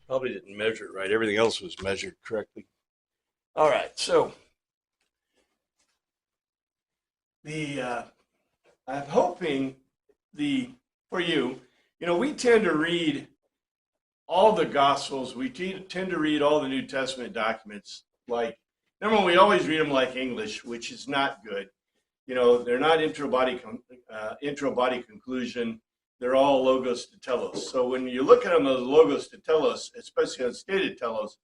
Probably didn't measure it right. Everything else was measured correctly. All right, so the I'm hoping the for you, we tend to read all the Gospels. We tend to read all the New Testament documents like number one. We always read them like English, which is not good. They're not intro body conclusion. They're all logos to telos. So when you look at them as logos to telos, especially on stated telos,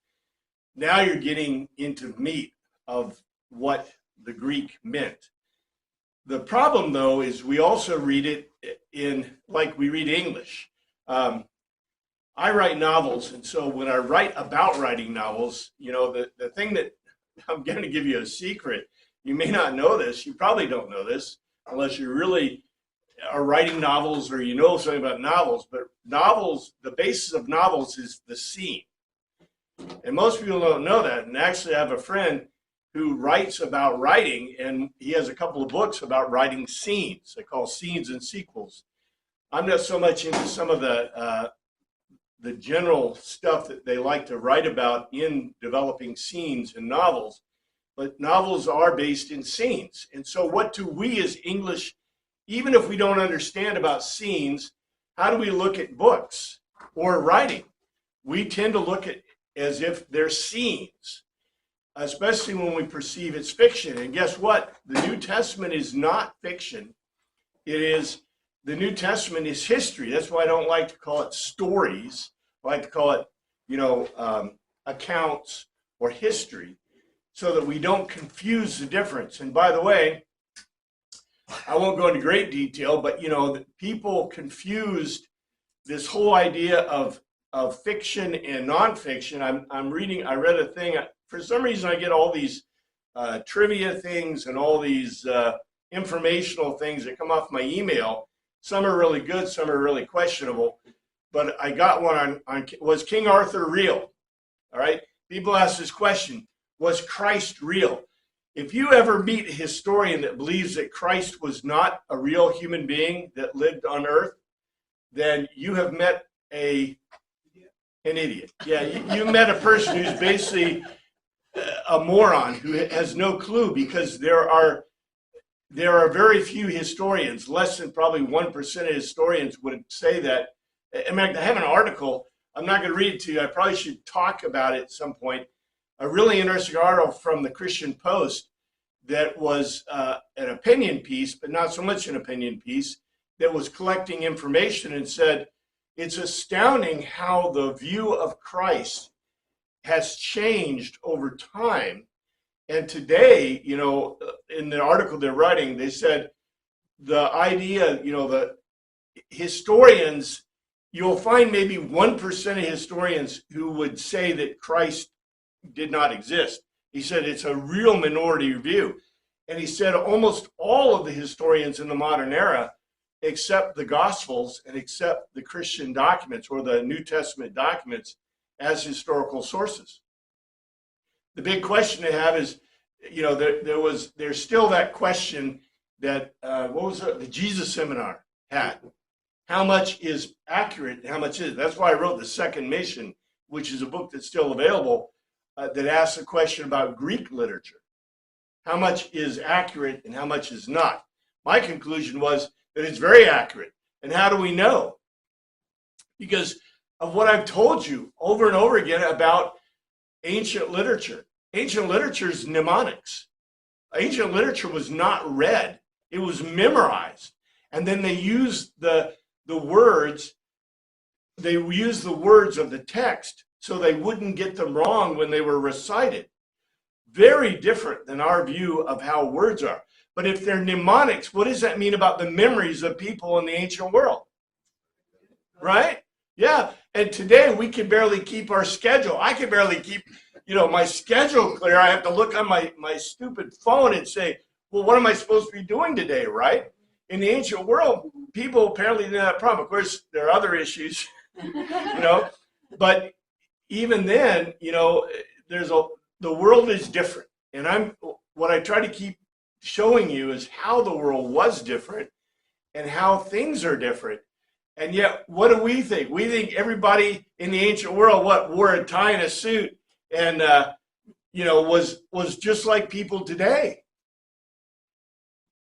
now you're getting into meat of what the Greek meant. The problem, though, is we also read it in like we read English. I write novels, and so when I write about writing novels, the thing that I'm going to give you a secret. You may not know this. You probably don't know this unless you really are writing novels or you know something about novels. But novels, the basis of novels is the scene. And most people don't know that. And actually, I have a friend who writes about writing, and he has a couple of books about writing scenes. They call scenes and sequels. I'm not so much into some of the general stuff that they like to write about in developing scenes in novels, but novels are based in scenes. And so what do we as English, even if we don't understand about scenes, how do we look at books or writing? We tend to look at as if they're scenes, especially when we perceive it's fiction. And guess what? The New Testament is not fiction. The New Testament is history. That's why I don't like to call it stories. I like to call it, accounts or history, so that we don't confuse the difference. And by the way, I won't go into great detail, but people confused this whole idea of fiction and nonfiction. I read a thing. For some reason, I get all these trivia things and all these informational things that come off my email. Some are really good, some are really questionable. But I got one on was King Arthur real? All right. People ask this question: was Christ real? If you ever meet a historian that believes that Christ was not a real human being that lived on earth, then you have met an idiot. Yeah, you met a person who's basically a moron who has no clue, because there are very few historians, less than probably 1% of historians would say that. In fact, I have an article. I'm not going to read it to you. I probably should talk about it at some point. A really interesting article from the Christian Post that was an opinion piece, but not so much an opinion piece, that was collecting information and said, it's astounding how the view of Christ has changed over time. And today, in the article they're writing, they said the idea, the historians, you'll find maybe 1% of historians who would say that Christ did not exist. He said it's a real minority view. And he said almost all of the historians in the modern era accept the Gospels and accept the Christian documents or the New Testament documents as historical sources. The big question they have is, there's still that question that, what was it, the Jesus Seminar had. How much is accurate and how much is? That's why I wrote The Second Mission, which is a book that's still available, that asks a question about Greek literature. How much is accurate and how much is not? My conclusion was that it's very accurate. And how do we know? Because of what I've told you over and over again about ancient literature. Ancient literature is mnemonics. Ancient literature was not read. It was memorized. And then they used the words, they used the words of the text so they wouldn't get them wrong when they were recited. Very different than our view of how words are. But if they're mnemonics, what does that mean about the memories of people in the ancient world? Right? Yeah. And today we can barely keep our schedule. I can barely keep, my schedule clear. I have to look on my stupid phone and say, well, what am I supposed to be doing today, right? In the ancient world, people apparently didn't have that problem. Of course, there are other issues, but even then, the world is different. And what I try to keep showing you is how the world was different and how things are different. And yet, what do we think? We think everybody in the ancient world, wore a tie and a suit and, was just like people today.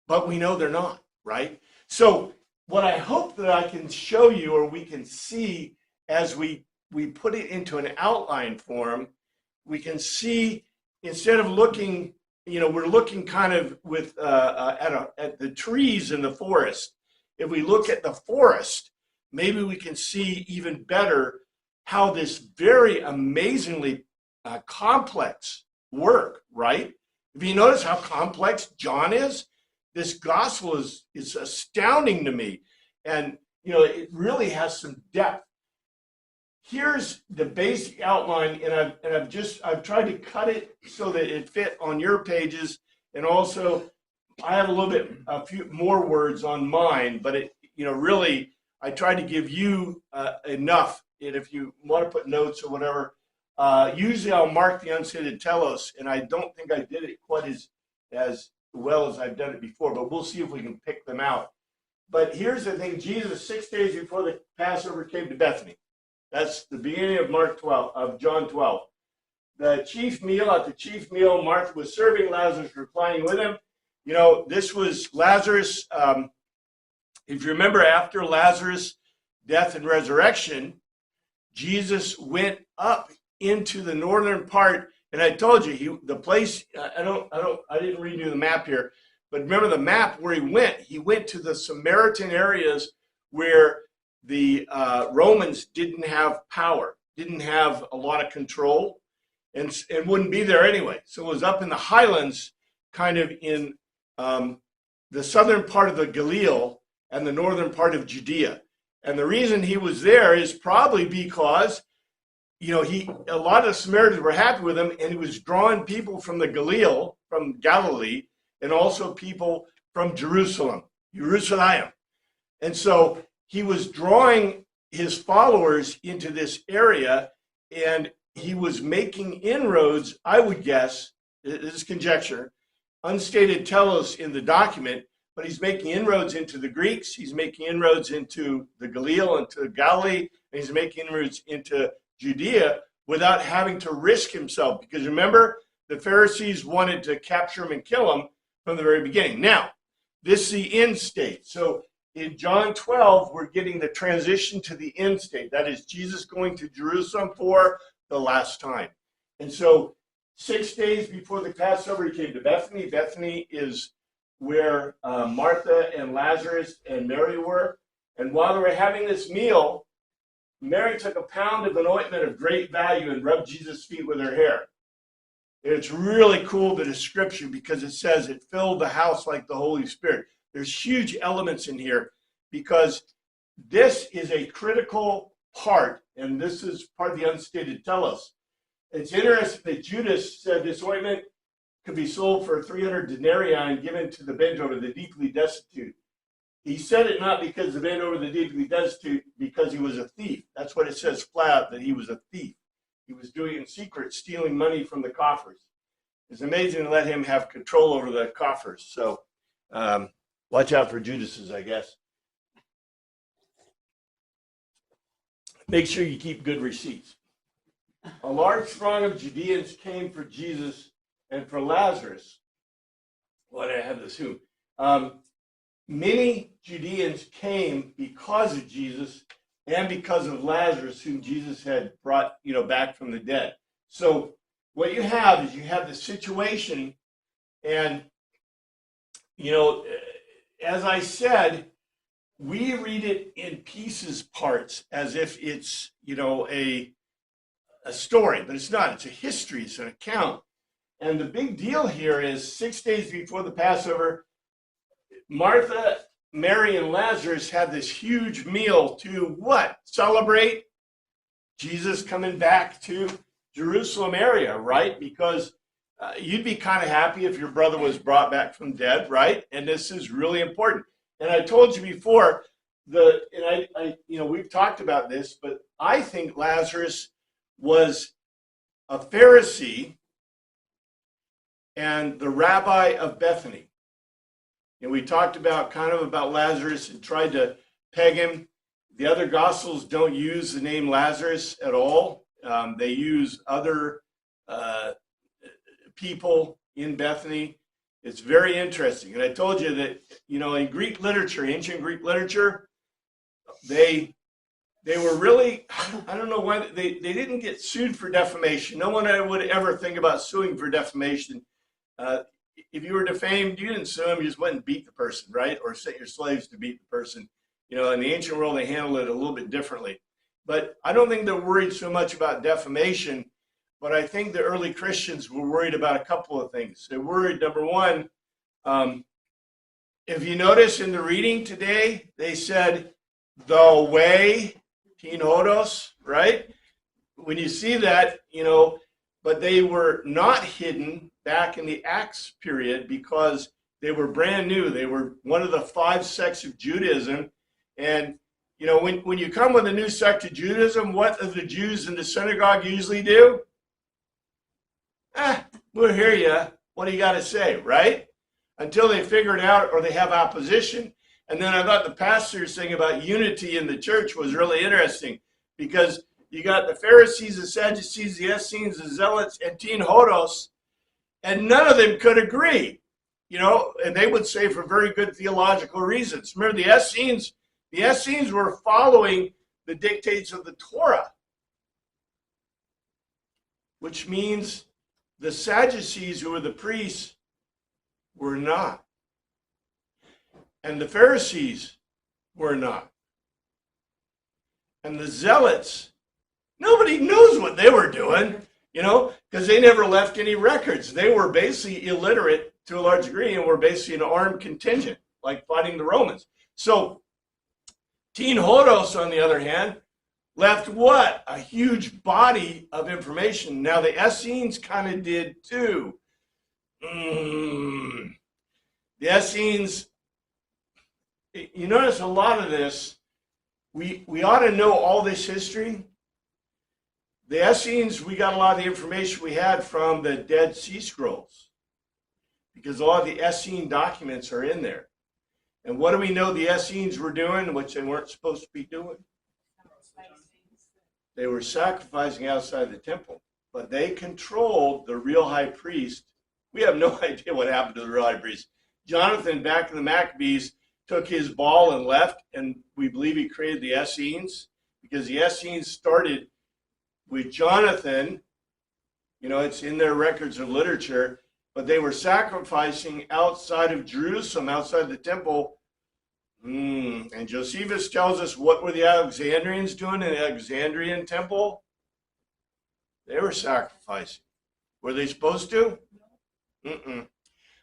But we know they're not, right? So what I hope that I can show you, or we can see as we put it into an outline form, we can see, instead of looking, we're looking kind of with at the trees in the forest. If we look at the forest, maybe we can see even better how this very amazingly complex work, right? If you notice how complex John is, this gospel is astounding to me. And, it really has some depth. Here's the basic outline, and I've tried to cut it so that it fit on your pages, and also I have a few more words on mine, but it, really, I tried to give you enough. And if you want to put notes or whatever, usually I'll mark the unstated telos, and I don't think I did it quite as well as I've done it before, but we'll see if we can pick them out. But here's the thing: Jesus, 6 days before the Passover, came to Bethany. That's the beginning of John 12. At the chief meal, Martha was serving, Lazarus reclining with him. This was Lazarus. If you remember, after Lazarus' death and resurrection, Jesus went up into the northern part, and I told you the place. I didn't read you the map here, but remember the map where he went. He went to the Samaritan areas where the Romans didn't have power, didn't have a lot of control, and wouldn't be there anyway. So it was up in the highlands, kind of in the southern part of the Galilee and the northern part of Judea. And the reason he was there is probably because, a lot of the Samaritans were happy with him, and he was drawing people from the Galilee, and also people from Jerusalem. And so he was drawing his followers into this area, and he was making inroads, I would guess, this is conjecture, unstated telos in the document, but he's making inroads into the Greeks, he's making inroads into the Galilee, into Galilee, and he's making inroads into Judea without having to risk himself. Because remember, the Pharisees wanted to capture him and kill him from the very beginning. Now, this is the end state. So in John 12, we're getting the transition to the end state. That is Jesus going to Jerusalem for the last time. And so 6 days before the Passover, he came to Bethany. Bethany is where Martha and Lazarus and Mary were. And while they were having this meal, Mary took a pound of an ointment of great value and rubbed Jesus' feet with her hair. It's really cool, the description, because it says it filled the house like the Holy Spirit. There's huge elements in here because this is a critical part, and this is part of the unstated telos. It's interesting that Judas said this ointment could be sold for 300 denarii and given to the bent over the deeply destitute. He said it not because the bent over the deeply destitute, because he was a thief. That's what it says flat out, that he was a thief. He was doing it in secret, stealing money from the coffers. It's amazing to let him have control over the coffers. So watch out for Judases, I guess. Make sure you keep good receipts. A large throng of Judeans came for Jesus and for Lazarus. Why did I have this who? Many Judeans came because of Jesus and because of Lazarus, whom Jesus had brought, back from the dead. So what you have is you have the situation, and, as I said, we read it in pieces, parts, as if it's, a story, but it's not. It's a history. It's an account. And the big deal here is 6 days before the Passover, Martha, Mary, and Lazarus had this huge meal to what? Celebrate Jesus coming back to Jerusalem area, right? Because you'd be kind of happy if your brother was brought back from dead, right? And this is really important. And I told you before, we've talked about this, but I think Lazarus was a Pharisee and the rabbi of Bethany. And we talked about Lazarus and tried to peg him. The other Gospels don't use the name Lazarus at all. They use other people in Bethany. It's very interesting. And I told you that, in Greek literature, ancient Greek literature, they were really, I don't know why, they didn't get sued for defamation. No one would ever think about suing for defamation. If you were defamed, you didn't sue them, you just went and beat the person, right? Or sent your slaves to beat the person. In the ancient world, they handled it a little bit differently. But I don't think they're worried so much about defamation, but I think the early Christians were worried about a couple of things. They worried, number one, if you notice in the reading today, they said, the way, T12, right? When you see that, but they were not hidden back in the Acts period because they were brand new. They were one of the 5 sects of Judaism. And, when you come with a new sect of Judaism, what do the Jews in the synagogue usually do? We'll hear you. What do you got to say, right? Until they figure it out or they have opposition. And then I thought the pastor's thing about unity in the church was really interesting because you got the Pharisees, the Sadducees, the Essenes, the Zealots, and T12, and none of them could agree, and they would say for very good theological reasons. Remember, the Essenes were following the dictates of the Torah, which means the Sadducees, who were the priests, were not. And the Pharisees were not. And the Zealots, nobody knows what they were doing, because they never left any records. They were basically illiterate to a large degree and were basically an armed contingent, like fighting the Romans. So T12, on the other hand, left what? A huge body of information. Now, the Essenes kind of did too. The Essenes, you notice a lot of this, we ought to know all this history. The Essenes, we got a lot of the information we had from the Dead Sea Scrolls because a lot of the Essene documents are in there. And what do we know the Essenes were doing, which they weren't supposed to be doing? They were sacrificing outside the temple, but they controlled the real high priest. We have no idea what happened to the real high priest. Jonathan, back in the Maccabees, took his ball and left, and we believe he created the Essenes because the Essenes started with Jonathan. It's in their records of literature, but they were sacrificing outside of Jerusalem, outside the temple. And Josephus tells us what were the Alexandrians doing in the Alexandrian temple? They were sacrificing. Were they supposed to?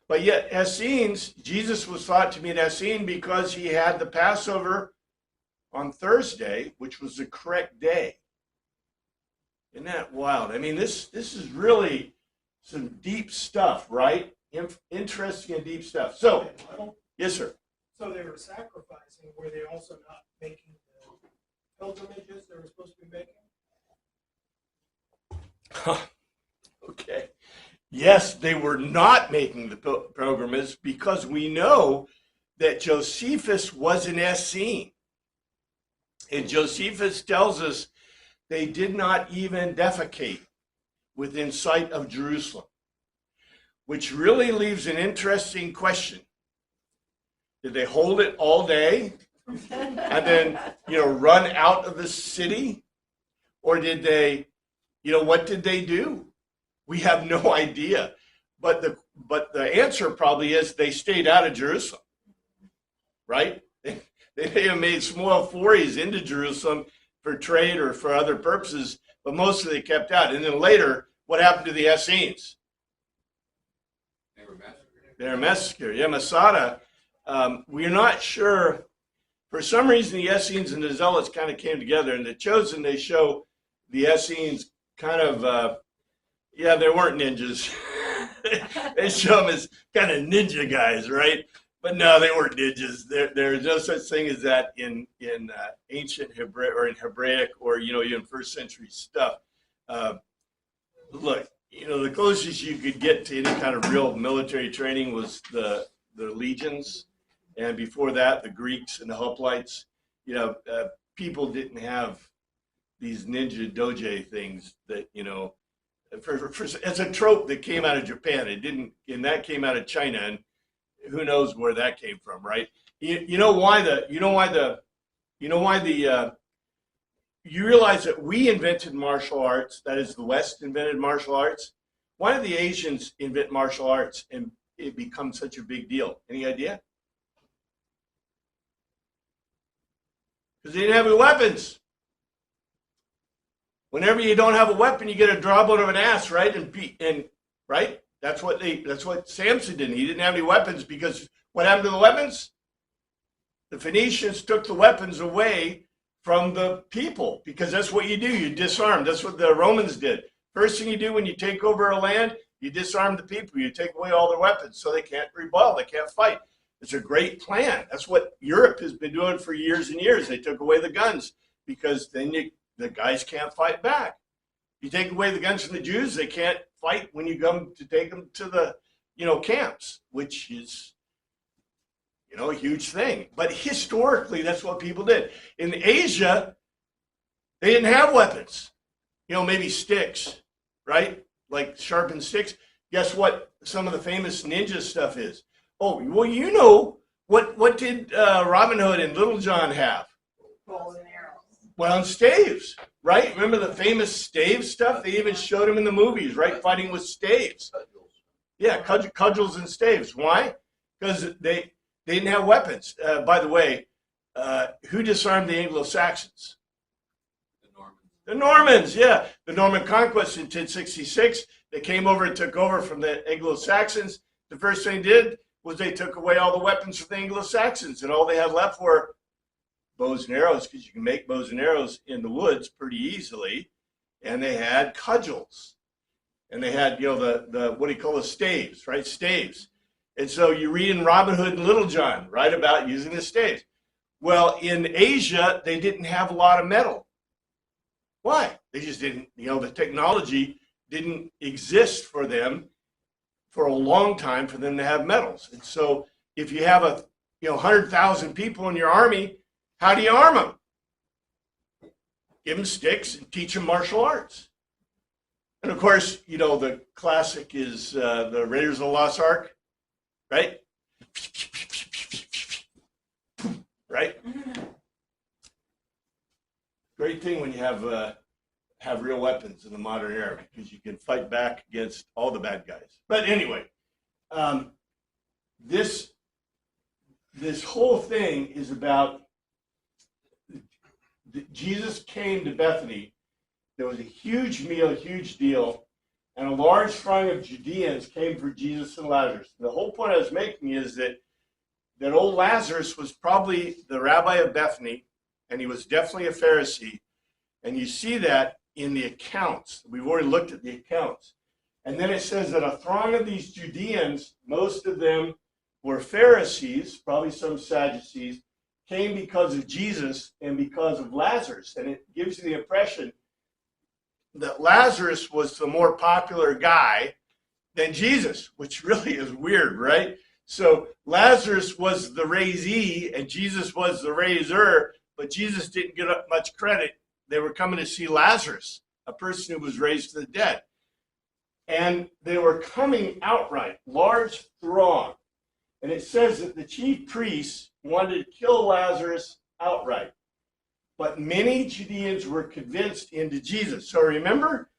But yet Essenes, Jesus was thought to be an Essene because he had the Passover on Thursday, which was the correct day. Isn't that wild? I mean, this is really some deep stuff, right? Interesting and deep stuff. So, yes, sir. So they were sacrificing. Were they also not making the pilgrimages they were supposed to be making? Okay. Yes, they were not making the pilgrimages because we know that Josephus was an Essene. And Josephus tells us they did not even defecate within sight of Jerusalem, which really leaves an interesting question. Did they hold it all day and then, run out of the city? Or did they, what did they do? We have no idea. But the answer probably is they stayed out of Jerusalem, right? They may have made small forays into Jerusalem for trade or for other purposes, but mostly they kept out. And then later, what happened to the Essenes? They were massacred. Yeah, Masada. We're not sure. For some reason, the Essenes and the Zealots kind of came together. And the Chosen, they show the Essenes kind of, they weren't ninjas. They show them as kind of ninja guys, right? But no, they weren't ninjas. There's no such thing as that in ancient Hebrew or in Hebraic or, even first century stuff. Look, the closest you could get to any kind of real military training was the legions. And before that, the Greeks and the hoplites. people didn't have these ninja doje things that, you know, as a trope that came out of Japan. It didn't, and that came out of China, and who knows where that came from, right? You know why you realize that we invented martial arts, that is the West invented martial arts. Why did the Asians invent martial arts and it become such a big deal? Any idea? Because they didn't have any weapons. Whenever you don't have a weapon, you get a jawbone of an ass, right? And right? That's what Samson did. He didn't have any weapons because what happened to the weapons? The Phoenicians took the weapons away from the people, because that's what you do. You disarm. That's what the Romans did. First thing you do when you take over a land, you disarm the people. You take away all their weapons so they can't rebel. They can't fight. It's a great plan. That's what Europe has been doing for years and years. They took away the guns because then the guys can't fight back. You take away the guns from the Jews, they can't fight when you come to take them to the, camps, which is, a huge thing. But historically, that's what people did. In Asia, they didn't have weapons. Maybe sticks, right? Like sharpened sticks. Guess what some of the famous ninja stuff is? Oh, well, what did Robin Hood and Little John have? Bows and arrows. Well, and staves, right? Remember the famous stave stuff? They even showed them in the movies, right? Fighting with staves. Yeah, cudgels and staves. Why? Because they didn't have weapons. By the way, who disarmed the Anglo-Saxons? The Normans, yeah. The Norman conquest in 1066. They came over and took over from the Anglo-Saxons. The first thing they did was they took away all the weapons from the Anglo-Saxons, and all they had left were bows and arrows, because you can make bows and arrows in the woods pretty easily. And they had cudgels. And they had, the what do you call the staves, right? Staves. And so you read in Robin Hood and Little John, right, about using the staves. Well, in Asia, they didn't have a lot of metal. Why? They just didn't, the technology didn't exist for them for a long time for them to have metals. And so if you have 100,000 people in your army, how do you arm them? Give them sticks and teach them martial arts. And of course, the classic is the Raiders of the Lost Ark, right? Right? Great thing when you have real weapons in the modern era, because you can fight back against all the bad guys. But anyway, this whole thing is about Jesus came to Bethany. There was a huge meal, huge deal, and a large throng of Judeans came for Jesus and Lazarus. The whole point I was making is that old Lazarus was probably the rabbi of Bethany, and he was definitely a Pharisee. And you see that in the accounts. We've already looked at the accounts. And then it says that a throng of these Judeans, most of them were Pharisees, probably some Sadducees, came because of Jesus and because of Lazarus. And it gives you the impression that Lazarus was the more popular guy than Jesus, which really is weird, right? So Lazarus was the raisee and Jesus was the raiser, but Jesus didn't get much credit. They were coming to see Lazarus, a person who was raised to the dead. And they were coming outright, large throng. And it says that the chief priests wanted to kill Lazarus outright. But many Judeans were convinced into Jesus. So remember,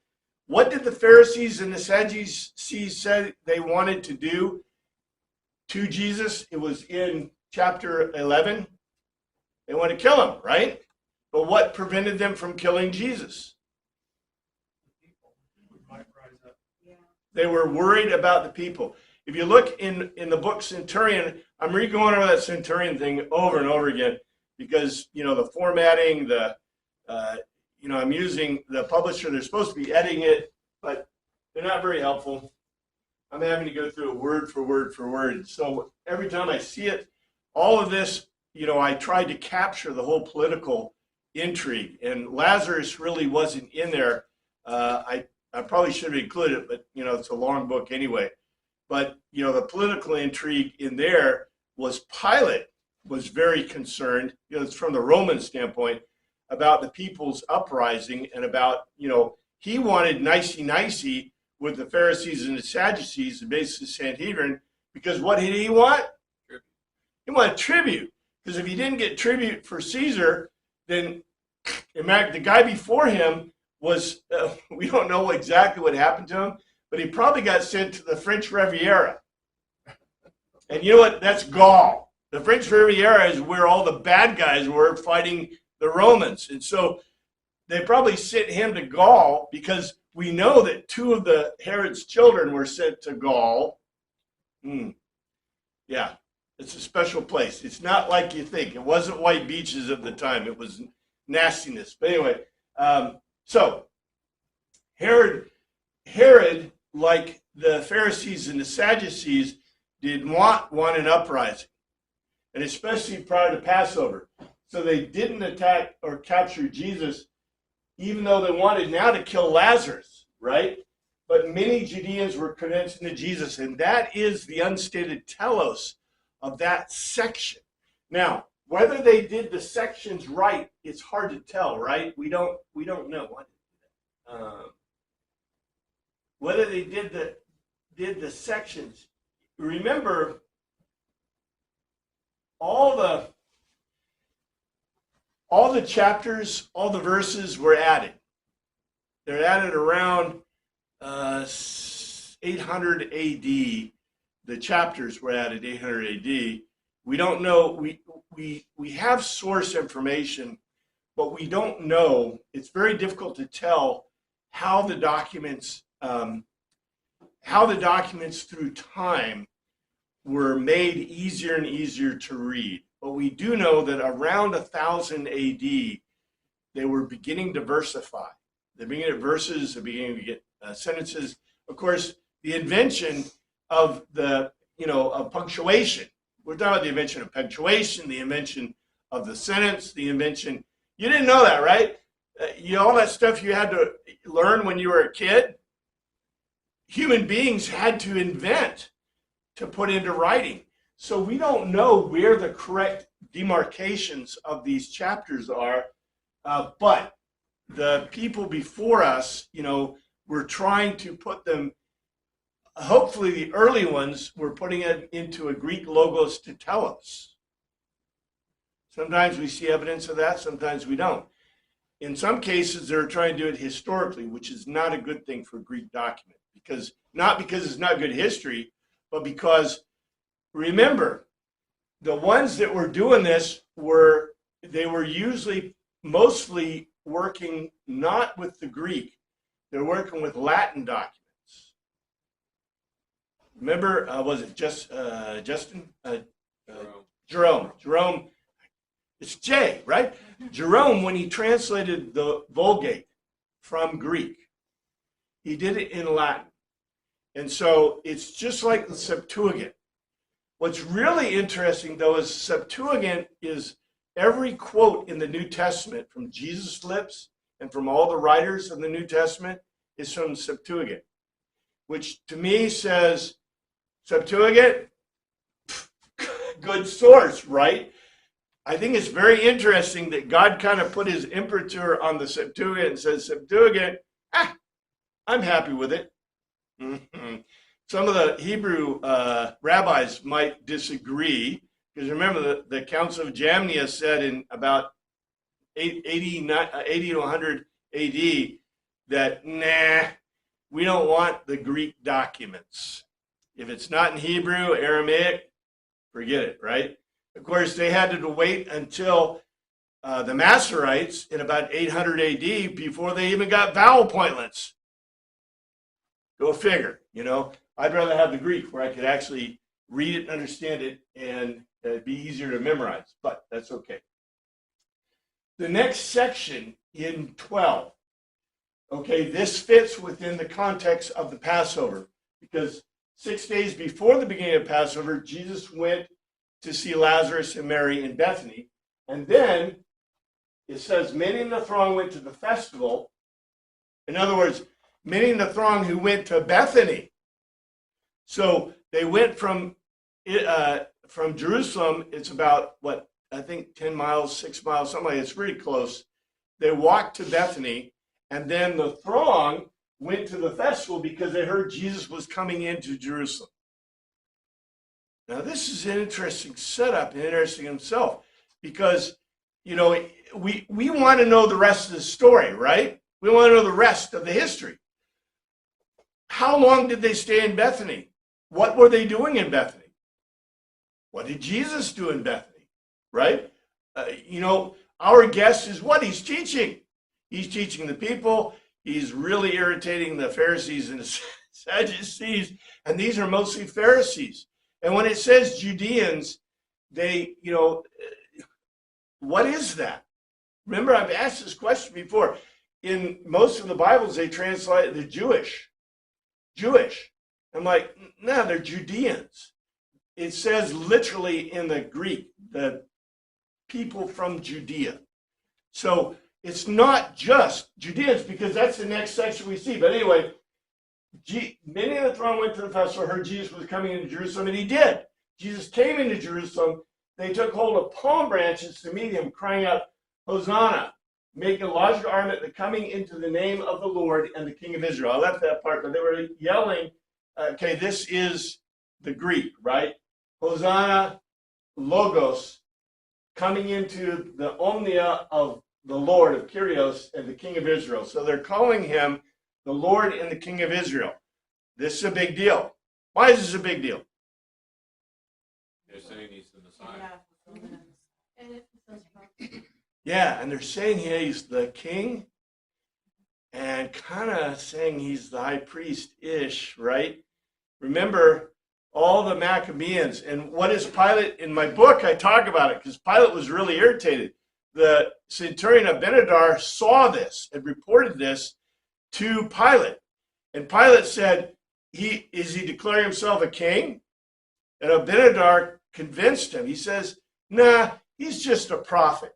what did the Pharisees and the Sadducees say they wanted to do to Jesus? It was in chapter 11. They wanted to kill him, right? But what prevented them from killing Jesus? They were worried about the people. If you look in the book Centurion, I'm going over that Centurion thing over and over again because, the formatting, I'm using the publisher. They're supposed to be editing it, but they're not very helpful. I'm having to go through it word for word for word. So every time I see it, all of this, I tried to capture the whole political intrigue, and Lazarus really wasn't in there. I probably should have included it, but it's a long book anyway. But the political intrigue in there was Pilate was very concerned. It's from the Roman standpoint. about the people's uprising and about, he wanted nicey with the Pharisees and the Sadducees, the basically Sanhedrin, because what did he want? He wanted tribute. Because if he didn't get tribute for Caesar, then the guy before him was, we don't know exactly what happened to him, but he probably got sent to the French Riviera. And you know what? That's Gaul. The French Riviera is where all the bad guys were fighting the Romans. And so they probably sent him to Gaul because we know that 2 of the Herod's children were sent to Gaul. Yeah, it's a special place. It's not like you think. It wasn't white beaches at the time. It was nastiness. But anyway, so Herod, like the Pharisees and the Sadducees, did want an uprising, and especially prior to Passover. So they didn't attack or capture Jesus, even though they wanted now to kill Lazarus, right? But many Judeans were convinced into Jesus, and that is the unstated telos of that section. Now, whether they did the sections right, it's hard to tell, right? We don't know. Whether they did the sections. Remember, all the chapters, all the verses were added. They're added around 800 AD. The chapters were added 800 AD. We don't know. We have source information, but we don't know. It's very difficult to tell how the documents through time were made easier and easier to read. But we do know that around 1000 AD, they were beginning to versify. They're beginning to get verses, they're beginning to get sentences. Of course, the invention of of punctuation. We're talking about the invention of punctuation, the invention of the sentence, the invention. You didn't know that, right? All that stuff you had to learn when you were a kid. Human beings had to invent to put into writing. So we don't know where the correct demarcations of these chapters are, but the people before us, were trying to put them, hopefully the early ones were putting it into a Greek logos to telos. Sometimes we see evidence of that, sometimes we don't. In some cases, they're trying to do it historically, which is not a good thing for a Greek document, not because it's not good history, but because, remember, the ones that were doing this were mostly working not with the Greek, they're working with Latin documents. Remember, was it Justin? Jerome. Jerome, it's J, right? Jerome, when he translated the Vulgate from Greek, he did it in Latin. And so it's just like the Septuagint. What's really interesting, though, is Septuagint is every quote in the New Testament from Jesus' lips and from all the writers of the New Testament is from Septuagint, which to me says, Septuagint, good source, right? I think it's very interesting that God kind of put his imprimatur on the Septuagint and says, Septuagint, I'm happy with it. Mm-hmm. Some of the Hebrew rabbis might disagree, because remember the Council of Jamnia said in about 80 to 100 AD that, we don't want the Greek documents. If it's not in Hebrew, Aramaic, forget it, right? Of course, they had to wait until the Masoretes in about 800 AD before they even got vowel pointlets. Go figure, I'd rather have the Greek where I could actually read it and understand it, and it'd be easier to memorize, but that's okay. The next section in 12, okay, this fits within the context of the Passover, because 6 days before the beginning of Passover, Jesus went to see Lazarus and Mary in Bethany, and then it says many in the throng went to the festival. In other words, many in the throng who went to Bethany. So they went from Jerusalem. It's about, I think 10 miles, 6 miles, something like that. It's really close. they walked to Bethany, and then the throng went to the festival because they heard Jesus was coming into Jerusalem. Now, this is an interesting setup, and interesting himself, because, you know, we want to know the rest of the story, right? We want to know the rest of the history. How long did they stay in Bethany? What were they doing in Bethany? What did Jesus do in Bethany, right? You know, our guess is what? He's teaching. He's teaching the people. He's really irritating the Pharisees and the Sadducees, and these are mostly Pharisees. And when it says Judeans, they, you know, what is that? Remember, I've asked this question before. In most of the Bibles, they translate the Jewish. I'm like, no, they're Judeans. It says literally in the Greek, the people from Judea. So it's not just Judeans, because that's the next section we see. But anyway, many of the throng went to the festival, heard Jesus was coming into Jerusalem, and he did. Jesus came into Jerusalem. They took hold of palm branches to meet him, crying out, Hosanna, making a logical argument that coming into the name of the Lord and the King of Israel. I left that part, but they were yelling, okay, this is the Greek, right? Hosanna, Logos, coming into the Omnia of the Lord, of Kyrios, and the King of Israel. So they're calling him the Lord and the King of Israel. This is a big deal. Why is this a big deal? They're saying he's the Messiah. Yeah, and they're saying he's the king, and kind of saying he's the high priest-ish, right? Remember all the Maccabeans, and what is Pilate? In my book, I talk about it, because Pilate was really irritated. The centurion of Benedar saw this and reported this to Pilate. And Pilate said, is he declaring himself a king? And Abinadar convinced him. He says, nah, he's just a prophet.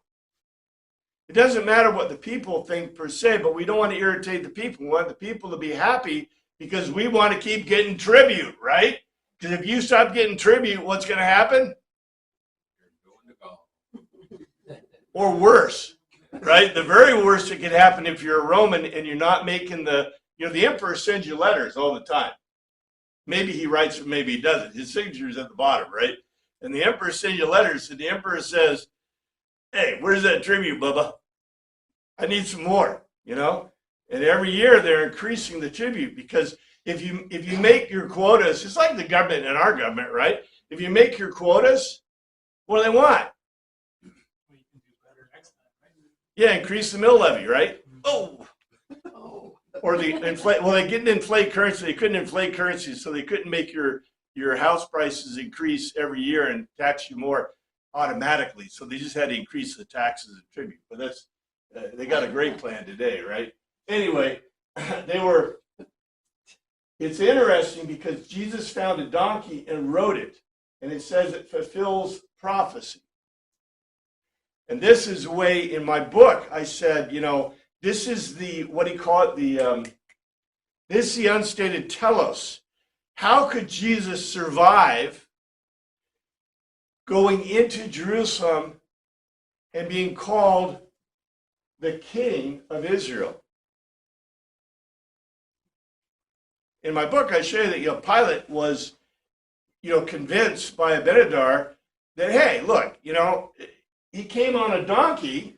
It doesn't matter what the people think per se, but we don't want to irritate the people. We want the people to be happy because we want to keep getting tribute, right? Because if you stop getting tribute, what's going to happen? You're going to go. Or worse, right? The very worst that could happen if you're a Roman and you're not making the emperor sends you letters all the time. Maybe he writes it, maybe he doesn't. His signature is at the bottom, right? And the emperor sends you letters, and the emperor says, hey, where's that tribute, Bubba? I need some more, you know? And every year they're increasing the tribute, because if you make your quotas, it's like the government and our government, right? If you make your quotas, what do they want? Yeah, increase the mill levy, right? Oh. Or the inflate. Well, they didn't inflate currency. They couldn't inflate currency, so they couldn't make your house prices increase every year and tax you more automatically. So they just had to increase the taxes and tribute. But that's they got a great plan today, right? Anyway, it's interesting because Jesus found a donkey and rode it, and it says it fulfills prophecy. And this is the way in my book I said, you know, this is the, what do you call it? This is the unstated telos. How could Jesus survive going into Jerusalem and being called the King of Israel? In my book, I show you that, Pilate was, convinced by Abinadar that, hey, look, he came on a donkey.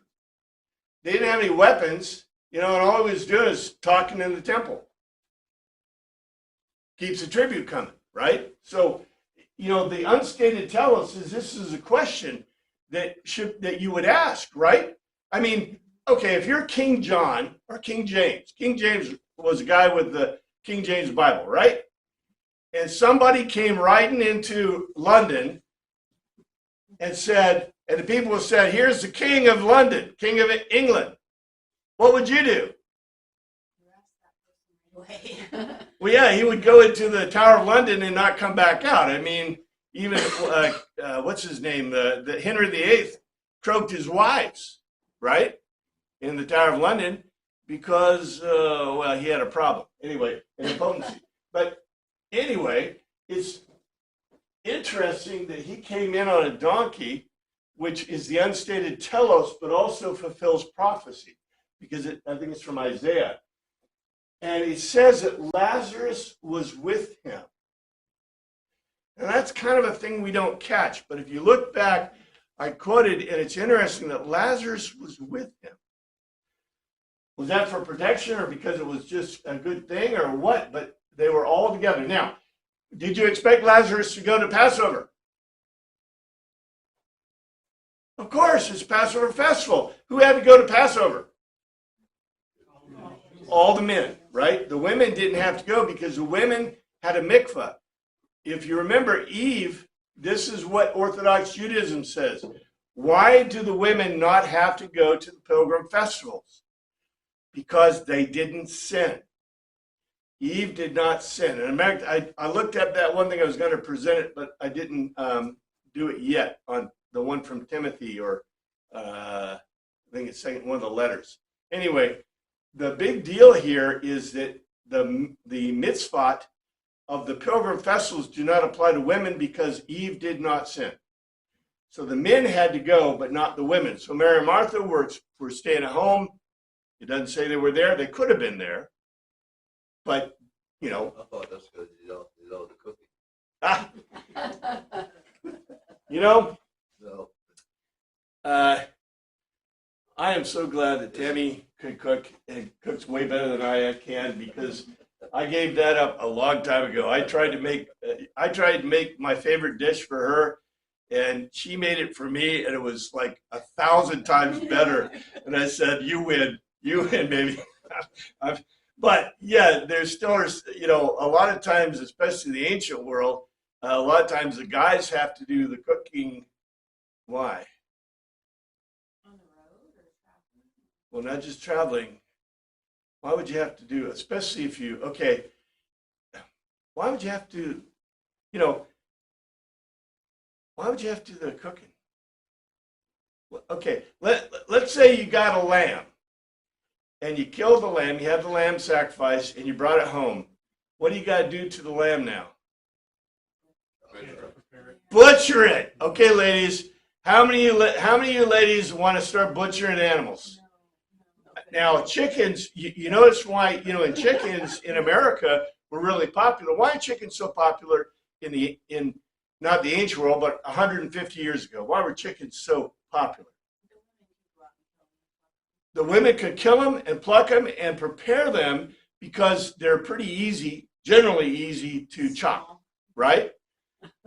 They didn't have any weapons, and all he was doing is talking in the temple. Keeps the tribute coming, right? So, the unstated telos is this is a question that you would ask, right? I mean, okay, if you're King John or King James was a guy with the King James Bible, right? And somebody came riding into London and said, and the people said, here's the King of London, King of England. What would you do? Well, yeah, he would go into the Tower of London and not come back out. I mean, even, what's his name? The Henry VIII croaked his wives, right? In the Tower of London because, he had a problem. Anyway, an impotency. But anyway, it's interesting that he came in on a donkey, which is the unstated telos, but also fulfills prophecy. because I think it's from Isaiah. And it says that Lazarus was with him. And that's kind of a thing we don't catch. But if you look back, I quoted, and it's interesting that Lazarus was with him. Was that for protection or because it was just a good thing or what? But they were all together. Now, did you expect Lazarus to go to Passover? Of course, it's Passover festival. Who had to go to Passover? All the men, right? The women didn't have to go because the women had a mikvah. If you remember Eve, this is what Orthodox Judaism says. Why do the women not have to go to the pilgrim festivals? Because they didn't sin. Eve did not sin. And in fact, I looked at that one thing. I was going to present it, but I didn't do it yet on the one from Timothy, or I think it's one of the letters. Anyway, the big deal here is that the mitzvot of the pilgrim festivals do not apply to women because Eve did not sin. So the men had to go, but not the women. So Mary and Martha were staying at home. It doesn't say they were there. They could have been there. But, you know. I thought that's because you know the cooking. You know, No. I am so glad that Tammy could cook and cooks way better than I can, because I gave that up a long time ago. I tried to make my favorite dish for her, and she made it for me, and it was like 1,000 times better. And I said, "You win, baby." But yeah, there's still, you know, a lot of times, especially the ancient world, a lot of times the guys have to do the cooking. Why? On the road or traveling? Well, not just traveling. Why would you have to do, especially if you, okay, why would you have to, you know, why would you have to do the cooking? Well, okay, let's say you got a lamb and you killed the lamb, you had the lamb sacrificed, and you brought it home. What do you got to do to the lamb now? Butcher it. Okay, ladies. How many of you ladies want to start butchering animals? Now, chickens, you notice why, you know, in chickens in America were really popular. Why are chickens so popular in not the ancient world, but 150 years ago? Why were chickens so popular? The women could kill them and pluck them and prepare them because they're pretty easy, generally easy to chop, right?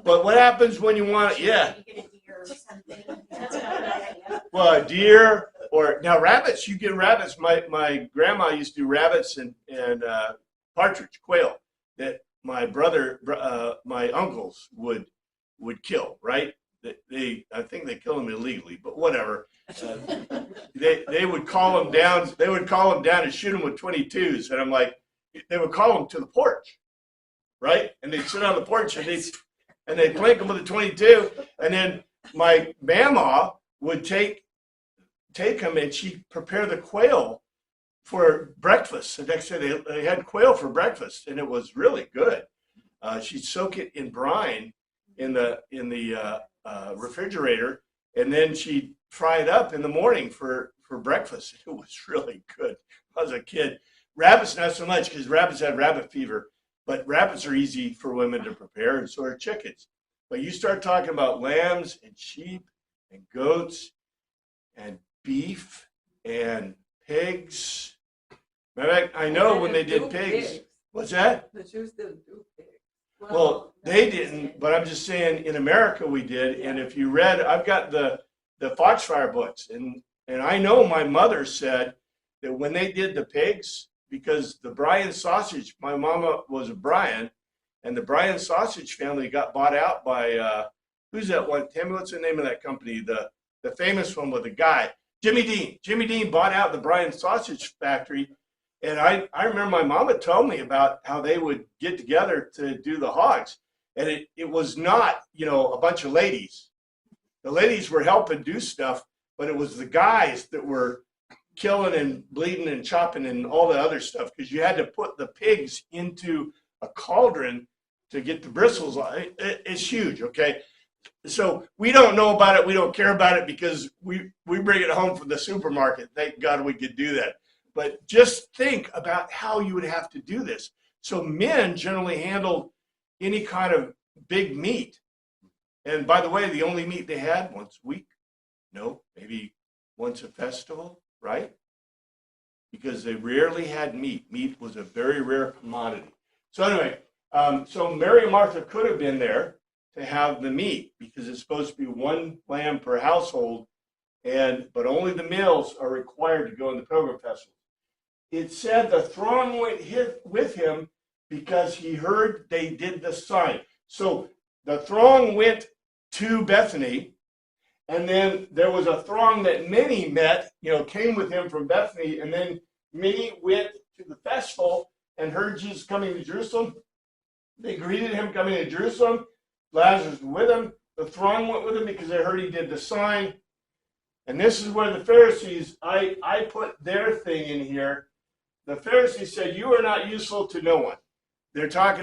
But what happens when you want, yeah. You get a deer or something. That's not a bad idea. Well, a deer, or now rabbits, you get rabbits. My grandma used to do rabbits and partridge, quail, that my brother, my uncles would kill, right? I think they kill them illegally, but whatever. They would call them down. They would call them down and shoot them with 22s, and I'm like, they would call them to the porch, right? And they'd sit on the porch and they'd blink them with a 22, and then my mama would take them and she'd prepare the quail for breakfast. The next day they had quail for breakfast, and it was really good. She'd soak it in brine in the refrigerator, and then she'd fry it up in the morning for breakfast. It was really good. I was a kid. Rabbits not so much, because rabbits had rabbit fever, but rabbits are easy for women to prepare, and so are chickens. But you start talking about lambs and sheep and goats and beef and pigs. I know when they did pigs. What's that? The Jews didn't do pigs. Well, they didn't, but I'm just saying in America we did. And if you read, I've got the Foxfire books, and I know my mother said that when they did the pigs, because the Bryan sausage, my mama was a Bryan, and the Bryan sausage family got bought out by, who's that one? Tammy, what's the name of that company? The famous one with the guy, Jimmy Dean. Jimmy Dean bought out the Bryan sausage factory. And I remember my mama told me about how they would get together to do the hogs. And it was not, you know, a bunch of ladies. The ladies were helping do stuff, but it was the guys that were killing and bleeding and chopping and all the other stuff, because you had to put the pigs into a cauldron to get the bristles on. It's huge, okay? So we don't know about it. We don't care about it because we bring it home from the supermarket. Thank God we could do that. But just think about how you would have to do this. So men generally handled any kind of big meat. And by the way, the only meat they had once a week, no, maybe once a festival, right? Because they rarely had meat. Meat was a very rare commodity. So anyway, so Mary and Martha could have been there to have the meat because it's supposed to be one lamb per household, but only the males are required to go in the pilgrim festival. It said the throng went with him because he heard they did the sign. So the throng went to Bethany, and then there was a throng that many met, came with him from Bethany, and then many went to the festival and heard Jesus coming to Jerusalem. They greeted him coming to Jerusalem. Lazarus was with him. The throng went with him because they heard he did the sign. And this is where the Pharisees, I put their thing in here. The Pharisees said, you are not useful to no one. They're talking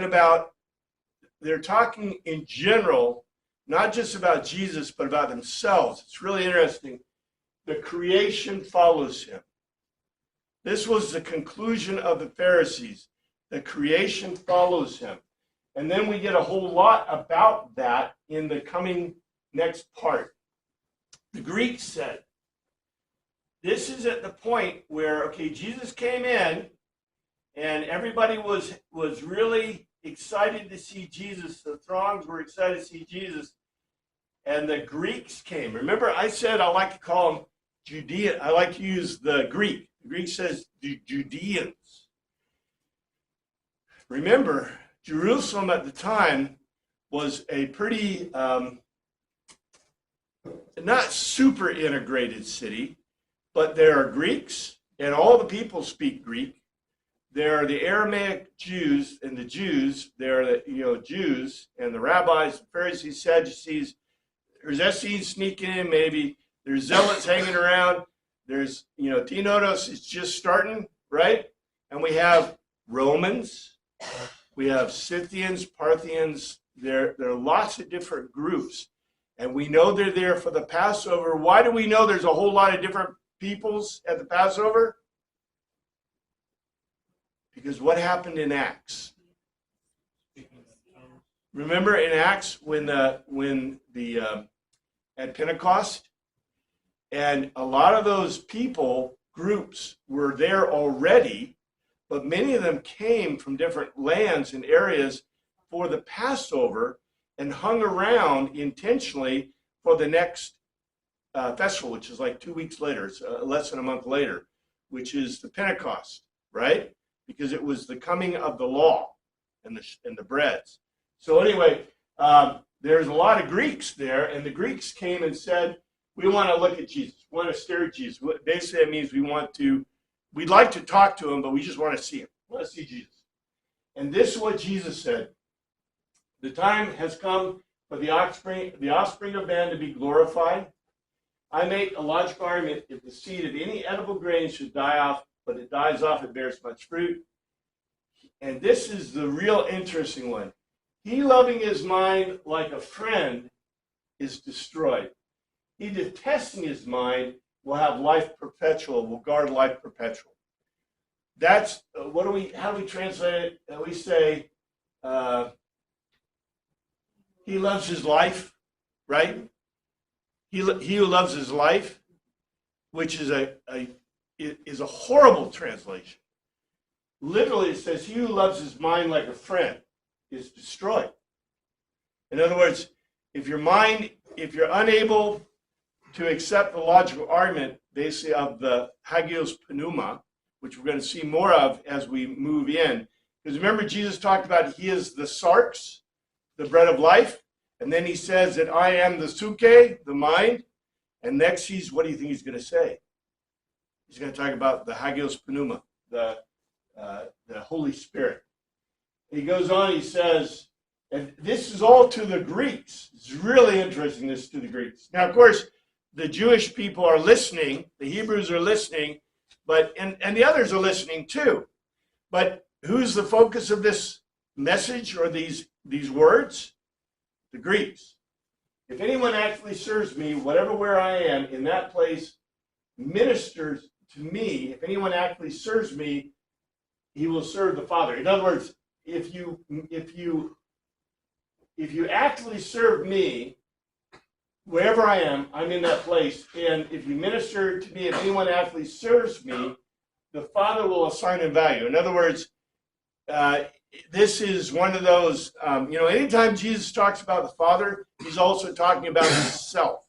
in general, not just about Jesus, but about themselves. It's really interesting. The creation follows him. This was the conclusion of the Pharisees. The creation follows him. And then we get a whole lot about that in the coming next part. The Greeks said, this is at the point where, Jesus came in and everybody was really excited to see Jesus. The throngs were excited to see Jesus. And the Greeks came. Remember, I said I like to call them Judean. I like to use the Greek. The Greek says the Judeans. Remember, Jerusalem at the time was a pretty not super integrated city, but there are Greeks, and all the people speak Greek. There are the Aramaic Jews, and the Jews, there are the Jews, and the rabbis, the Pharisees, Sadducees. There's Essenes sneaking in, maybe. There's zealots hanging around. There's, Tinodos is just starting, right? And we have Romans. We have Scythians, Parthians. There are lots of different groups. And we know they're there for the Passover. Why do we know there's a whole lot of different peoples at the Passover? Because what happened in Acts? Remember in Acts when at Pentecost, and a lot of those groups were there already, but many of them came from different lands and areas for the Passover and hung around intentionally for the next festival, which is like 2 weeks later. It's less than a month later, which is the Pentecost, right? Because it was the coming of the law and the breads. So anyway, there's a lot of Greeks there, and the Greeks came and said, we want to look at Jesus. We want to stare at Jesus. Basically, that means we'd like to talk to him, but we just want to see him. We want to see Jesus. And this is what Jesus said. The time has come for the offspring of man to be glorified. I make a logical argument, if the seed of any edible grain should die off, but it dies off, it bears much fruit. And this is the real interesting one. He loving his mind like a friend is destroyed. He detesting his mind will have life perpetual, will guard life perpetual. That's, how do we translate it? We say, he loves his life, right? He who loves his life, which is a horrible translation. Literally, it says, he who loves his mind like a friend is destroyed. In other words, if you're unable to accept the logical argument, basically, of the hagios pneuma, which we're going to see more of as we move in. Because remember, Jesus talked about he is the sarx, the bread of life. And then he says that I am the suke, the mind. And next, what do you think he's going to say? He's going to talk about the hagios pneuma, the Holy Spirit. He goes on, he says, and this is all to the Greeks. It's really interesting, this to the Greeks. Now, of course, the Jewish people are listening, the Hebrews are listening, and the others are listening too. But who's the focus of this message or these words? The Greeks. If anyone actually serves me, where I am, in that place ministers to me, if anyone actually serves me, he will serve the Father. In other words, if you actually serve me, wherever I am, I'm in that place. And if you minister to me, if anyone actually serves me, the Father will assign him value. In other words, this is one of those, anytime Jesus talks about the Father, he's also talking about himself.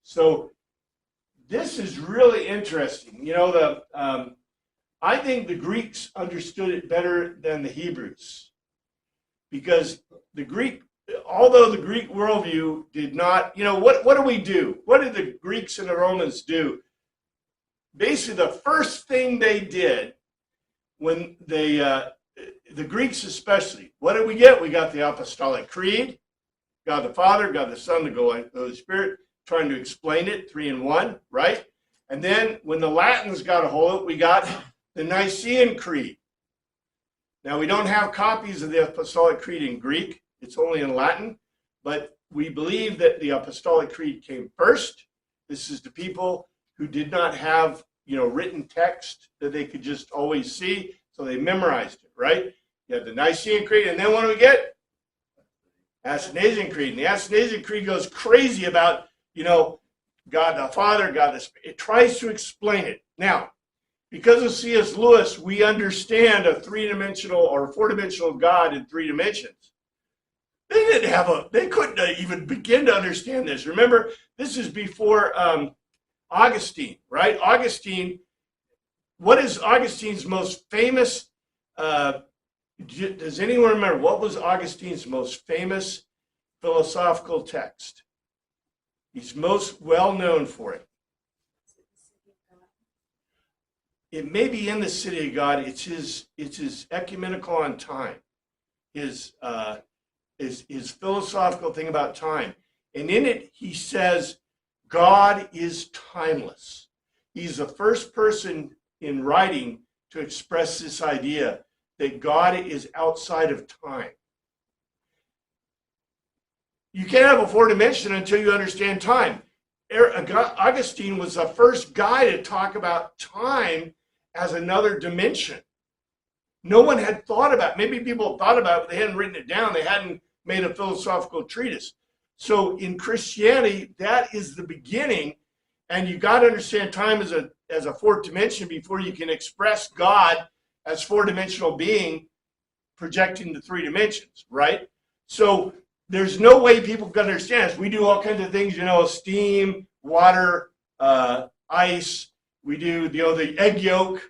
So this is really interesting. I think the Greeks understood it better than the Hebrews, because the Greek, although the Greek worldview did not, what do we do? What did the Greeks and the Romans do? Basically, the first thing they did when they, the Greeks especially, what did we get? We got the Apostolic Creed, God the Father, God the Son, the Holy Spirit, trying to explain it, 3 in 1, right? And then when the Latins got a hold of it, we got the Nicene Creed. Now, we don't have copies of the Apostolic Creed in Greek. It's only in Latin. But we believe that the Apostolic Creed came first. This is the people who did not have, written text that they could just always see. So they memorized it, right? You have the Nicene Creed. And then what do we get? Athanasian Creed. And the Athanasian Creed goes crazy about, God the Father, God the Spirit. It tries to explain it. Now, because of C.S. Lewis, we understand a 3-dimensional or 4-dimensional God in 3 dimensions. They couldn't even begin to understand this. Remember, this is before Augustine, right? Augustine, what is Augustine's most famous, does anyone remember, what was Augustine's most famous philosophical text? He's most well known for it. It may be in the City of God. It's his ecumenical on time, his philosophical thing about time. And in it, he says, God is timeless. He's the first person in writing to express this idea that God is outside of time. You can't have a 4 dimension until you understand time. Augustine was the first guy to talk about time as another dimension. No one had thought about it. Maybe people thought about it, but they hadn't written it down. They hadn't made a philosophical treatise. So in Christianity, that is the beginning, and you got to understand time as a 4th dimension before you can express God as 4-dimensional being projecting the 3 dimensions, right? So there's no way people can understand this. We do all kinds of things, steam, water, ice. We do, the egg yolk,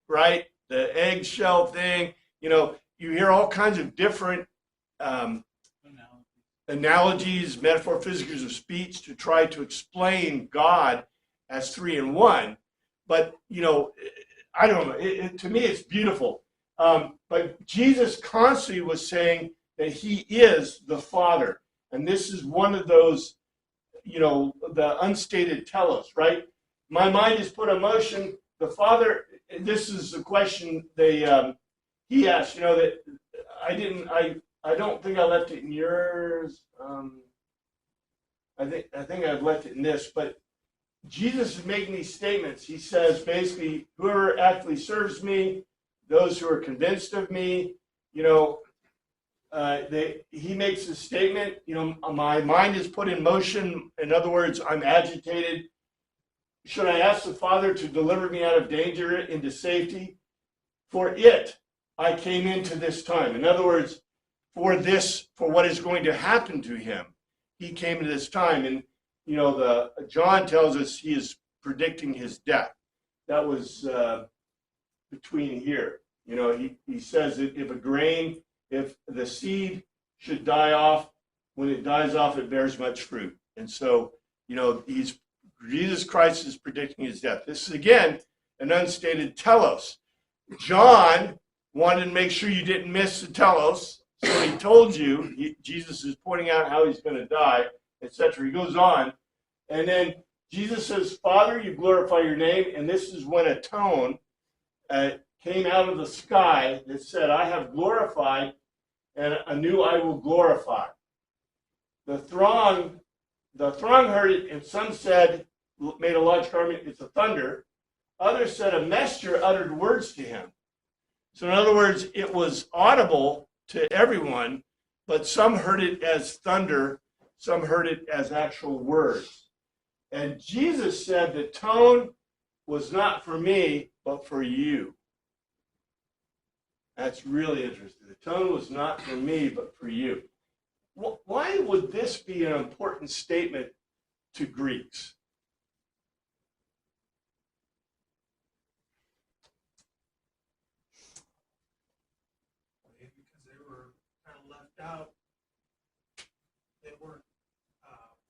right? The eggshell thing. You hear all kinds of different analogies, metaphor, figures of speech to try to explain God as 3 in 1. But, I don't know. To me, it's beautiful. But Jesus constantly was saying that he is the Father. And this is one of those, the unstated telos, right? My mind is put in motion. The Father, this is the question he asked, that I don't think I left it in yours. I think I've left it in this, but Jesus is making these statements. He says basically, whoever actually serves me, those who are convinced of me, he makes a statement, my mind is put in motion. In other words, I'm agitated. Should I ask the Father to deliver me out of danger into safety? For it, I came into this time. In other words, for what is going to happen to him, he came into this time. And, John tells us he is predicting his death. That was between here. He says that if the seed should die off, when it dies off, it bears much fruit. And so, Jesus Christ is predicting his death. This is, again, an unstated telos. John wanted to make sure you didn't miss the telos, so he told you, Jesus is pointing out how he's going to die, etc. He goes on, and then Jesus says, Father, you glorify your name, and this is when a tone came out of the sky that said, I have glorified, and anew I will glorify. The throng heard it, and some said, made a large argument, it's a thunder. Others said a messenger uttered words to him. So in other words, it was audible to everyone, but some heard it as thunder, some heard it as actual words. And Jesus said the tone was not for me, but for you. That's really interesting. The tone was not for me, but for you. Why would this be an important statement to Greeks? Maybe because they were kind of left out. They weren't,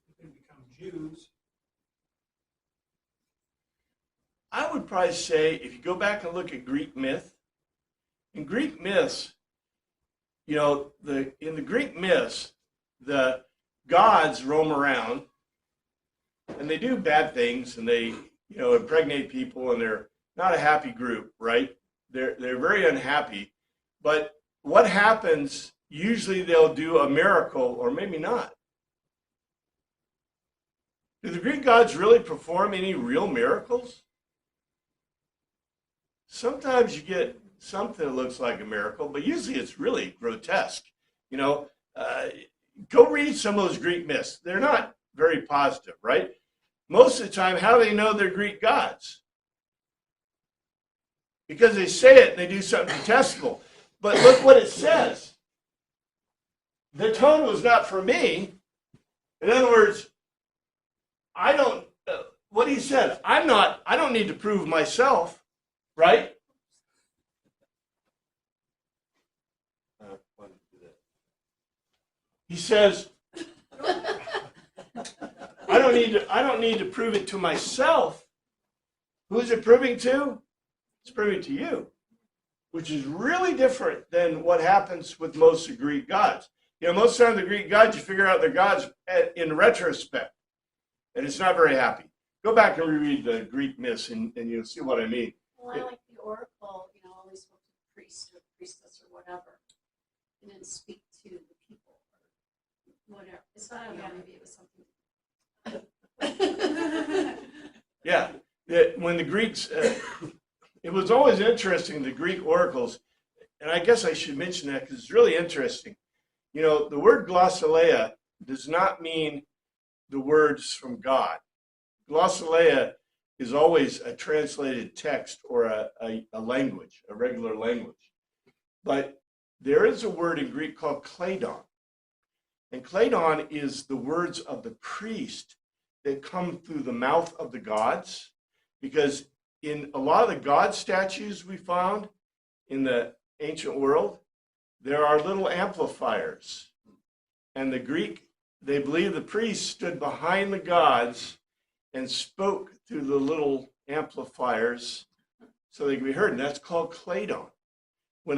they couldn't become Jews. I would probably say, if you go back and look at Greek myth, in Greek myths, you know, in the Greek myths, the gods roam around and they do bad things and they, you know, impregnate people and they're not a happy group, right? They're very unhappy. But what happens, usually they'll do a miracle or maybe not. Do the Greek gods really perform any real miracles? Sometimes you get something that looks like a miracle, but usually it's really grotesque. You know, go read some of those Greek myths. They're not very positive, right? Most of the time, how do they know they're Greek gods? Because they say it and they do something detestable. But look what it says. The tone was not for me. In other words, I don't, what he said, I don't need to prove myself, right? He says, I don't need to prove it to myself. Who is it proving to? It's proving to you, which is really different than what happens with most of the Greek gods. You know, most of the time the Greek gods, you figure out they're gods in retrospect, and it's not very happy. Go back and reread the Greek myths, and you'll see what I mean. Well, I like the oracle, you know, always spoke to the priest or priestess or whatever, and then speak to the people or whatever. So I don't know, maybe it was something. Yeah, when the Greeks, it was always interesting, the Greek oracles, and I guess I should mention that because it's really interesting. You know, the word glossolalia does not mean the words from God. Glossolalia is always a translated text or a language, a regular language. But there is a word in Greek called kleidon. And kleidon is the words of the priest that come through the mouth of the gods. Because in a lot of the god statues we found in the ancient world, there are little amplifiers. And the Greek, they believe the priest stood behind the gods and spoke through the little amplifiers so they could be heard. And that's called kleidon. When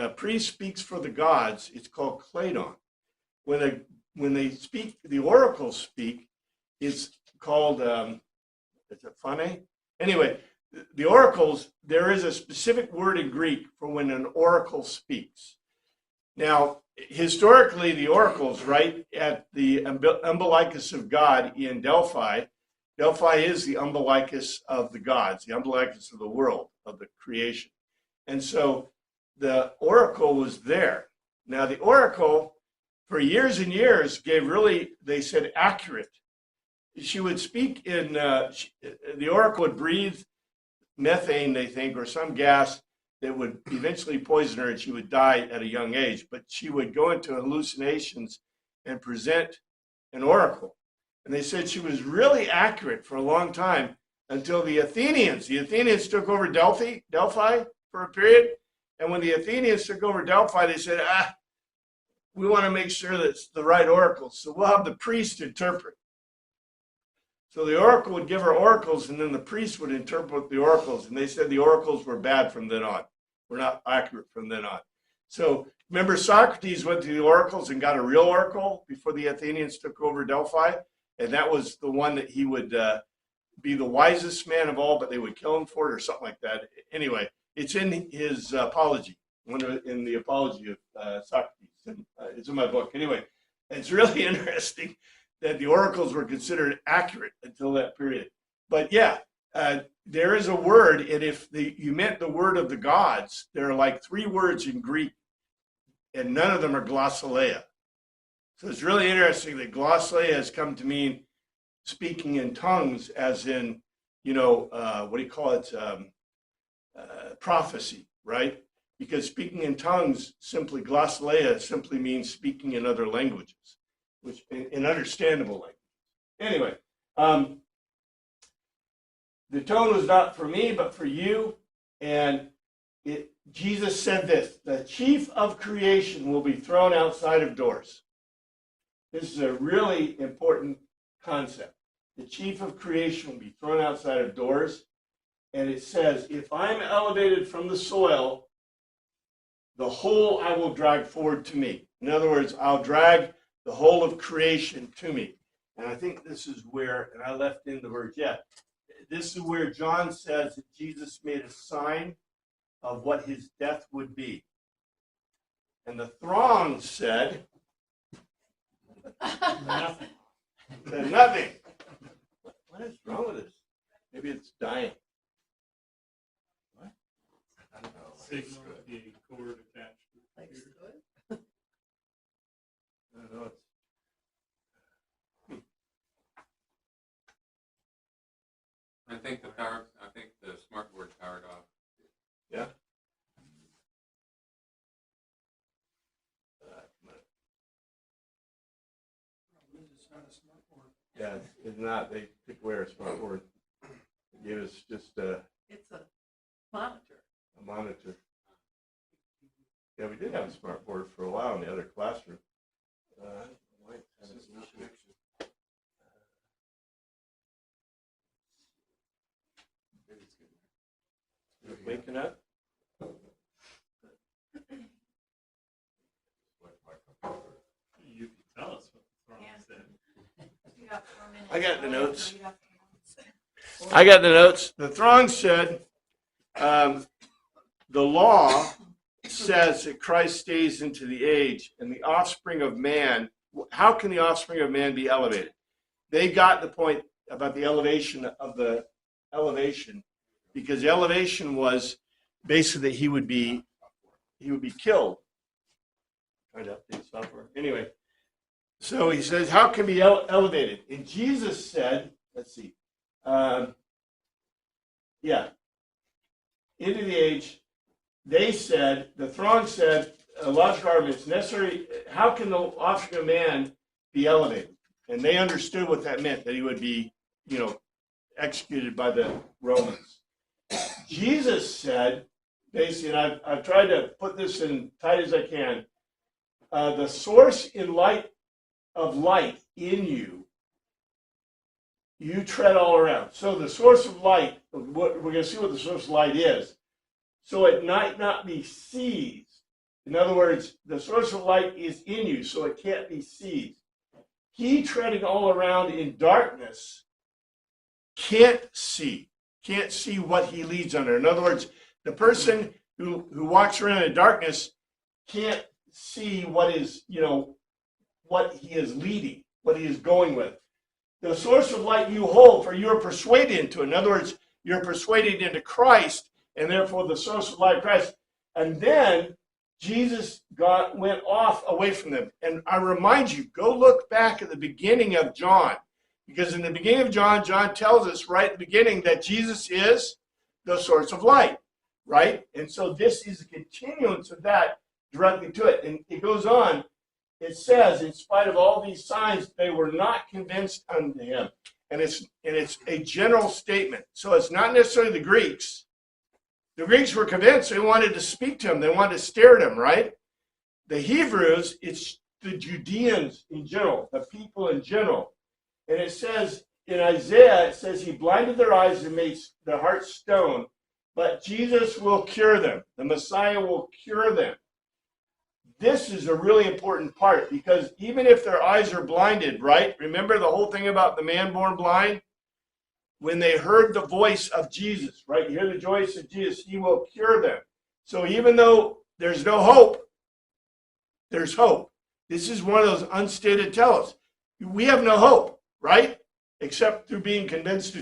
a priest speaks for the gods, it's called kleidon. When they speak, the oracles speak, it's called, is it phane? Anyway, the oracles, there is a specific word in Greek for when an oracle speaks. Now, historically, the oracles, right, at the umbilicus of God in Delphi, Delphi is the umbilicus of the gods, the umbilicus of the world, of the creation. And so the oracle was there. Now, the oracle, for years and years, gave really, they said, accurate. She would speak in, the oracle would breathe methane, they think, or some gas that would eventually poison her and she would die at a young age. But she would go into hallucinations and present an oracle. And they said she was really accurate for a long time until the Athenians took over Delphi for a period. And when the Athenians took over Delphi, they said, we want to make sure that it's the right oracle. So we'll have the priest interpret. So the oracle would give her oracles, and then the priest would interpret the oracles. And they said the oracles were bad from then on. Were not accurate from then on. So remember, Socrates went to the oracles and got a real oracle before the Athenians took over Delphi. And that was the one that he would be the wisest man of all, but they would kill him for it or something like that. Anyway, it's in his apology, in the apology of Socrates. And, it's in my book. Anyway, it's really interesting that the oracles were considered accurate until that period. But yeah, there is a word, and if you meant the word of the gods, there are like 3 words in Greek, and none of them are glossolalia. So it's really interesting that glossolalia has come to mean speaking in tongues, as in, what do you call it? Prophecy, right? Because speaking in tongues, glossolalia simply means speaking in other languages, which in understandable language. Anyway, the tone was not for me, but for you. And Jesus said this: the chief of creation will be thrown outside of doors. This is a really important concept. The chief of creation will be thrown outside of doors. And it says, if I'm elevated from the soil, the whole I will drag forward to me. In other words, I'll drag the whole of creation to me. And I think this is where, and I left in the word, this is where John says that Jesus made a sign of what his death would be. And the throng said, Nothing. said nothing. What is wrong with this? Maybe it's dying. What? I don't know. Signal the cord attached to the computer. I don't know. I think the smart board powered off. Yeah. It's not a smart board. Yeah, it's not. They took away our smart board. They gave us just a It's a monitor. monitor. Yeah, we did have a smart board for a while in the other classroom. Waking up? You can tell us what the throne Yeah. said. You got 4 minutes. I got the notes. You got 4 minutes. I got the notes. The throng said, the law says that Christ stays into the age, and the offspring of man, how can the offspring of man be elevated? They got the point about the elevation of the elevation, because the elevation was basically that he would be killed. Trying to update software. Anyway, so he says, how can be elevated? And Jesus said, let's see, into the age, they said, the throng said, a large garment is necessary. How can the offspring of man be elevated? And they understood what that meant, that he would be, executed by the Romans. Jesus said, basically, and I've tried to put this in tight as I can, the source of light in you, you tread all around. So the source of light, we're going to see what the source of light is. So it might not be seized. In other words, the source of light is in you, so it can't be seized. He treading all around in darkness can't see what he leads under. In other words, the person who walks around in darkness can't see what is, what he is leading, what he is going with. The source of light you hold, for you are persuaded into. In other words, you're persuaded into Christ, and therefore the source of light of Christ. And then Jesus went off away from them. And I remind you, go look back at the beginning of John. Because in the beginning of John, John tells us right at the beginning that Jesus is the source of light, right? And so this is a continuance of that directly to it. And it goes on, it says, in spite of all these signs, they were not convinced unto him. And it's a general statement. So it's not necessarily the Greeks. The Greeks were convinced. They wanted to speak to him. They wanted to stare at him, right? The Hebrews, it's the Judeans in general, the people in general. And it says in Isaiah, it says he blinded their eyes and made their hearts stone. But Jesus will cure them. The Messiah will cure them. This is a really important part, because even if their eyes are blinded, right? Remember the whole thing about the man born blind? When they heard the voice of Jesus, right? You hear the voice of Jesus, he will cure them. So even though there's no hope, there's hope. This is one of those unstated tells. We have no hope, right? Except through being convinced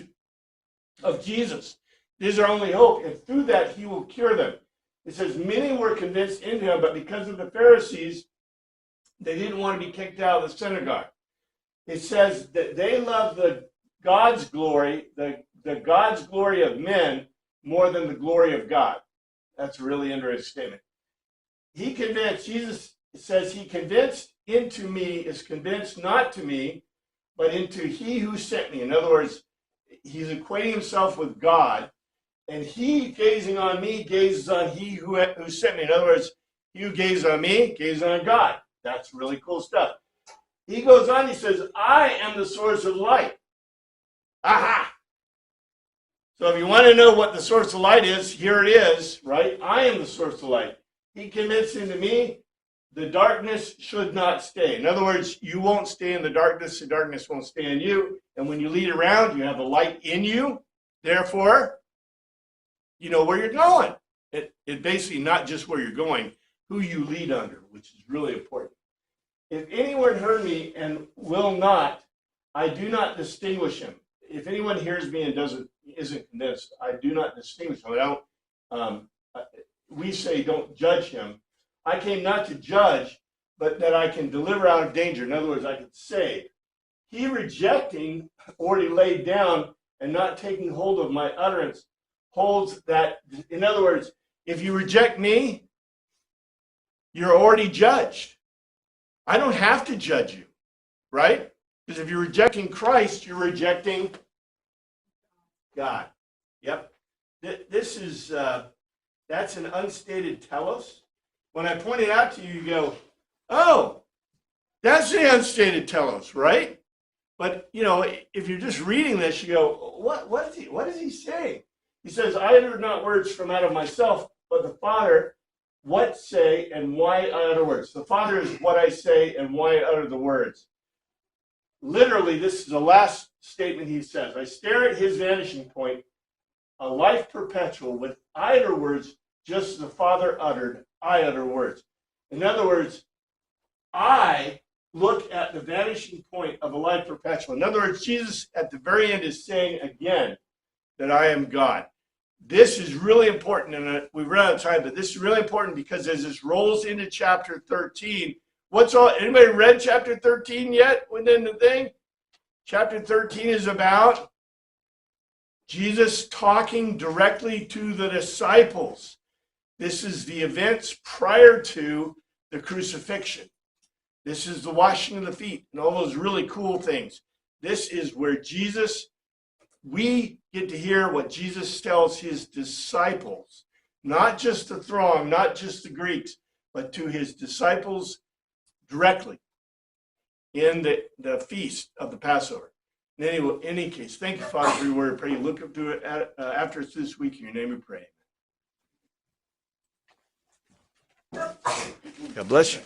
of Jesus. This is our only hope, and through that he will cure them. It says, many were convinced in him, but because of the Pharisees, they didn't want to be kicked out of the synagogue. It says that they loved the God's glory, the God's glory of men more than the glory of God. That's a really interesting statement. He convinced, Jesus says, he convinced into me is convinced not to me, but into he who sent me. In other words, he's equating himself with God, and he gazing on me gazes on he who sent me. In other words, he who gazes on me gazes on God. That's really cool stuff. He goes on, he says, I am the source of light. Aha! So if you want to know what the source of light is, here it is, right? I am the source of light. He commits into me, the darkness should not stay. In other words, you won't stay in the darkness won't stay in you. And when you lead around, you have the light in you. Therefore, you know where you're going. It basically not just where you're going, who you lead under, which is really important. If anyone heard me and will not, I do not distinguish him. If anyone hears me and isn't convinced, I do not distinguish him. We say don't judge him. I came not to judge, but that I can deliver out of danger. In other words, I can save. He rejecting already laid down and not taking hold of my utterance holds that. In other words, if you reject me, you're already judged. I don't have to judge you, right? Because if you're rejecting Christ, you're rejecting God. Yep. This is, that's an unstated telos. When I point it out to you, you go, oh, that's the unstated telos, right? But, you know, if you're just reading this, you go, what is he saying? He says, I utter not words from out of myself, but the Father, what say and why I utter words. The Father is what I say and why I utter the words. Literally, this is the last statement he says. I stare at his vanishing point, a life perpetual, with I utter words, just as the Father uttered, I utter words. In other words, I look at the vanishing point of a life perpetual. In other words, Jesus at the very end is saying again that I am God. This is really important, and we've run out of time, but this is really important because as this rolls into chapter 13, anybody read chapter 13 yet within the thing? Chapter 13 is about Jesus talking directly to the disciples. This is the events prior to the crucifixion. This is the washing of the feet and all those really cool things. This is where we get to hear what Jesus tells his disciples, not just the throng, not just the Greeks, but to his disciples directly in the feast of the Passover. In any case, thank you, Father, for your word. Pray you look up to it after it's this week. In your name we pray. God bless you.